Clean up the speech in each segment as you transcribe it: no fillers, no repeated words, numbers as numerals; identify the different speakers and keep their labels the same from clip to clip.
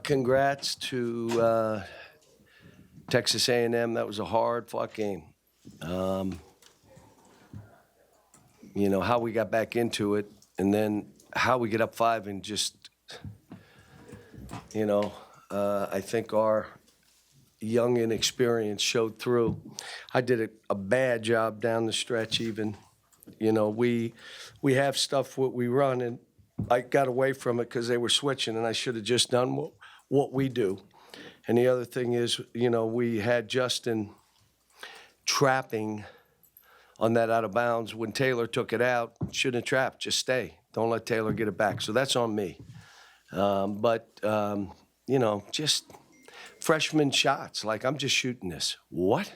Speaker 1: Congrats to Texas A&M. That was a hard-fought game. How we got back into it, and then how we get up 5 and just, I think our young inexperience showed through. I did a bad job down the stretch even. We have stuff what we run, and I got away from it because they were switching, and I should have just done what we do. And the other thing is, we had Justin trapping on that out of bounds. When Taylor took it out, shouldn't have trapped. Just stay. Don't let Taylor get it back. So that's on me. Just freshman shots. Like, I'm just shooting this. What?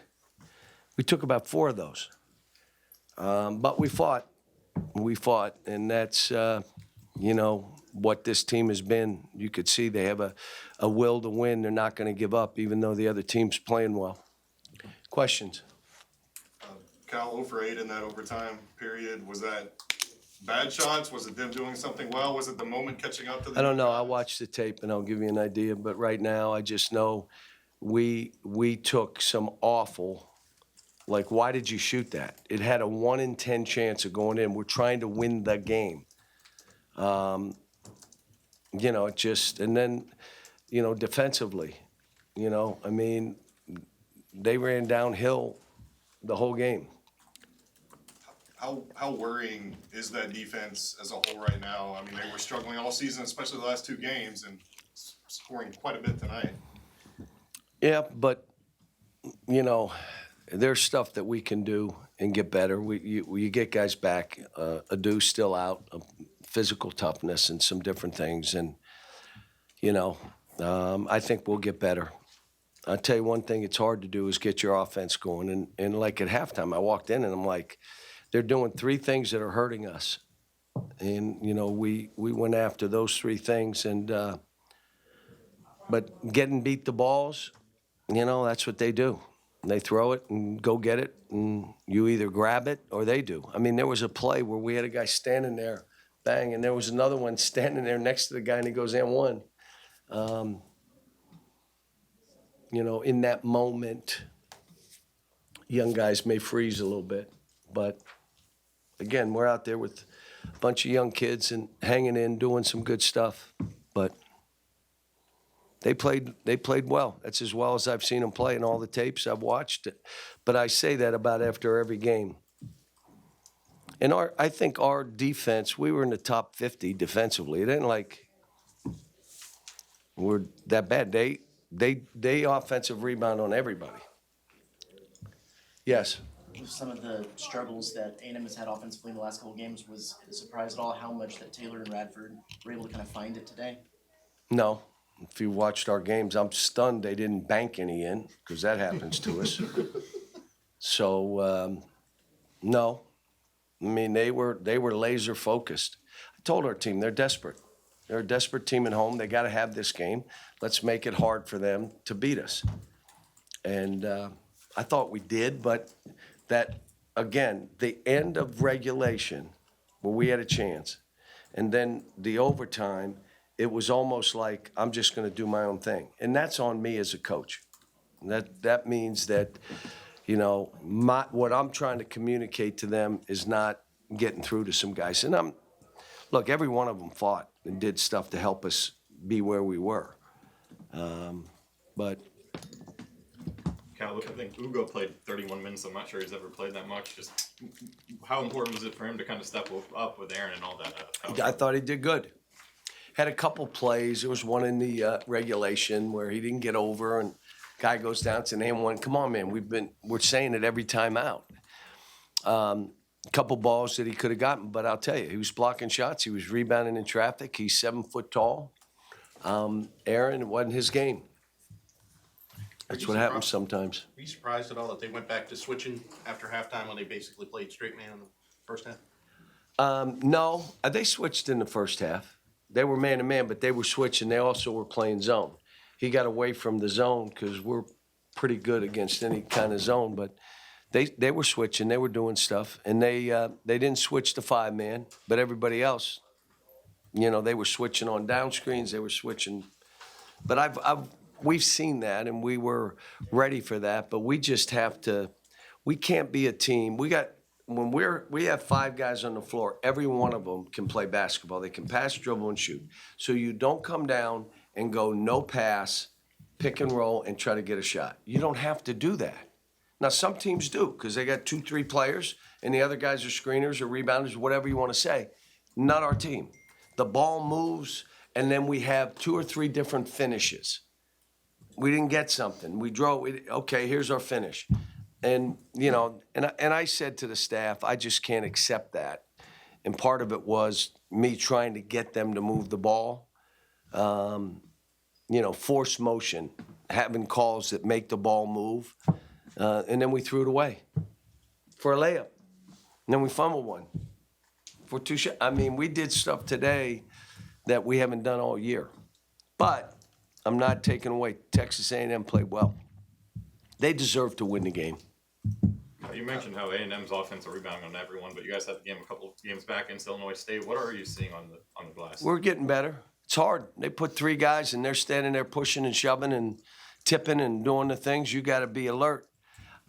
Speaker 1: We took about 4 of those. But we fought. And that's, what this team has been. You could see they have a will to win. They're not going to give up, even though the other team's playing well. Questions?
Speaker 2: Cal 0 for 8 in that overtime period. Was that bad shots? Was it them doing something well? Was it the moment catching up to them?
Speaker 1: I don't know. I'll watch the tape and I'll give you an idea. But right now, I just know we took some awful. Like, why did you shoot that? It had a 1 in 10 chance of going in. We're trying to win the game. And then, defensively, they ran downhill the whole game.
Speaker 2: How worrying is that defense as a whole right now? I mean, they were struggling all season, especially the last 2 games, and scoring quite a bit tonight.
Speaker 1: Yeah, but, there's stuff that we can do and get better. You get guys back. Adu's still out, physical toughness and some different things. And, I think we'll get better. I'll tell you one thing it's hard to do is get your offense going. And like at halftime, I walked in and I'm like, they're doing 3 things that are hurting us. And, we went after those 3 things. And but getting beat the balls, that's what they do. They throw it and go get it, and you either grab it or they do. I mean, there was a play where we had a guy standing there, bang, and there was another one standing there next to the guy, and he goes, and one. In that moment, young guys may freeze a little bit. But, again, we're out there with a bunch of young kids and hanging in, doing some good stuff. But they played well. That's as well as I've seen them play in all the tapes I've watched. But I say that about after every game. And I think our defense, we were in the top 50 defensively. It ain't like we're that bad. They offensive rebound on everybody. Yes.
Speaker 3: Some of the struggles that A&M has had offensively in the last couple of games, was it a surprise at all how much that Taylor and Radford were able to kind of find it today?
Speaker 1: No. If you watched our games, I'm stunned they didn't bank any in, because that happens to us. So, no. I mean, they were laser focused. I told our team they're desperate. They're a desperate team at home. They got to have this game. Let's make it hard for them to beat us. And I thought we did, but that, again, the end of regulation where we had a chance, and then the overtime, it was almost like I'm just going to do my own thing. And that's on me as a coach. That means that, what I'm trying to communicate to them is not getting through to some guys. And look, every one of them fought and did stuff to help us be where we were. But
Speaker 4: Cal, I think Ugo played 31 minutes. I'm not sure he's ever played that much. Just how important was it for him to kind of step up with Aaron and all that?
Speaker 1: I thought he did good. Had a couple plays. There was one in the regulation where he didn't get over, and guy goes down to name one. Come on, man. We're saying it every time out. Couple balls that he could have gotten, but I'll tell you, he was blocking shots. He was rebounding in traffic. He's 7 foot tall. Aaron, it wasn't his game. That's what happens sometimes.
Speaker 5: Were you surprised at all that they went back to switching after halftime when they basically played straight man in the first half?
Speaker 1: No, they switched in the first half. They were man-to-man, but they were switching. They also were playing zone. He got away from the zone because we're pretty good against any kind of zone, but they were switching. They were doing stuff, and they didn't switch to 5-man, but everybody else, they were switching on down screens. They were switching But we've seen that, and we were ready for that. But we just have to. We can't be a team. We have 5 guys on the floor. Every one of them can play basketball. They can pass, dribble, and shoot. So you don't come down and go no pass, pick and roll, and try to get a shot. You don't have to do that. Now, some teams do because they got 2, 3 players, and the other guys are screeners or rebounders, whatever you want to say. Not our team. The ball moves, and then we have 2 or 3 different finishes. We didn't get something. We drove. Okay, here's our finish. And, you know, and I said to the staff, I just can't accept that. And part of it was me trying to get them to move the ball. You know, force motion, having calls that make the ball move. And then we threw it away for a layup. And then we fumbled one for 2 shots. I mean, we did stuff today that we haven't done all year. But I'm not taking away. Texas A&M played well. They deserve to win the game.
Speaker 4: You mentioned how A&M's offense are rebounding on everyone, but you guys had the game a couple of games back against Illinois State. What are you seeing on the glass?
Speaker 1: We're getting better. It's hard. They put 3 guys and they're standing there pushing and shoving and tipping and doing the things. You got to be alert.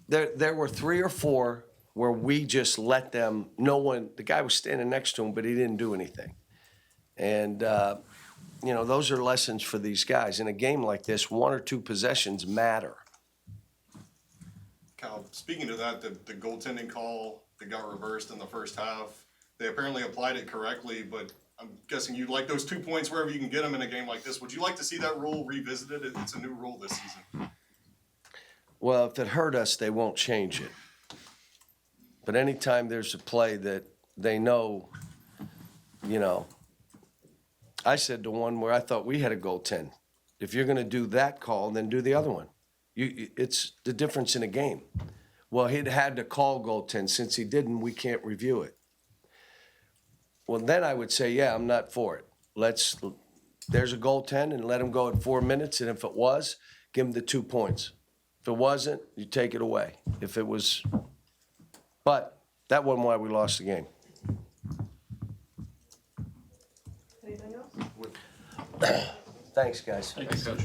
Speaker 1: There were 3 or 4 where we just let them. The guy was standing next to him, but he didn't do anything. And you know, those are lessons for these guys. In a game like this, 1 or 2 possessions matter.
Speaker 2: Cal, speaking to that, the goaltending call that got reversed in the first half, they apparently applied it correctly, but I'm guessing you'd like those 2 points wherever you can get them in a game like this. Would you like to see that rule revisited? It's a new rule this season.
Speaker 1: Well, if it hurt us, they won't change it. But anytime there's a play that they know, you know, I said the one where I thought we had a goaltend. If you're going to do that call, then do the other one. It's the difference in a game. Well, he'd had to call goaltend. Since he didn't, we can't review it. Well, then I would say, yeah, I'm not for it. There's a goaltend and let him go at 4 minutes. And if it was, give him the 2 points. If it wasn't, you take it away. If it was, but that wasn't why we lost the game.
Speaker 6: Anything else?
Speaker 1: Thanks, guys.
Speaker 4: Thanks, Coach.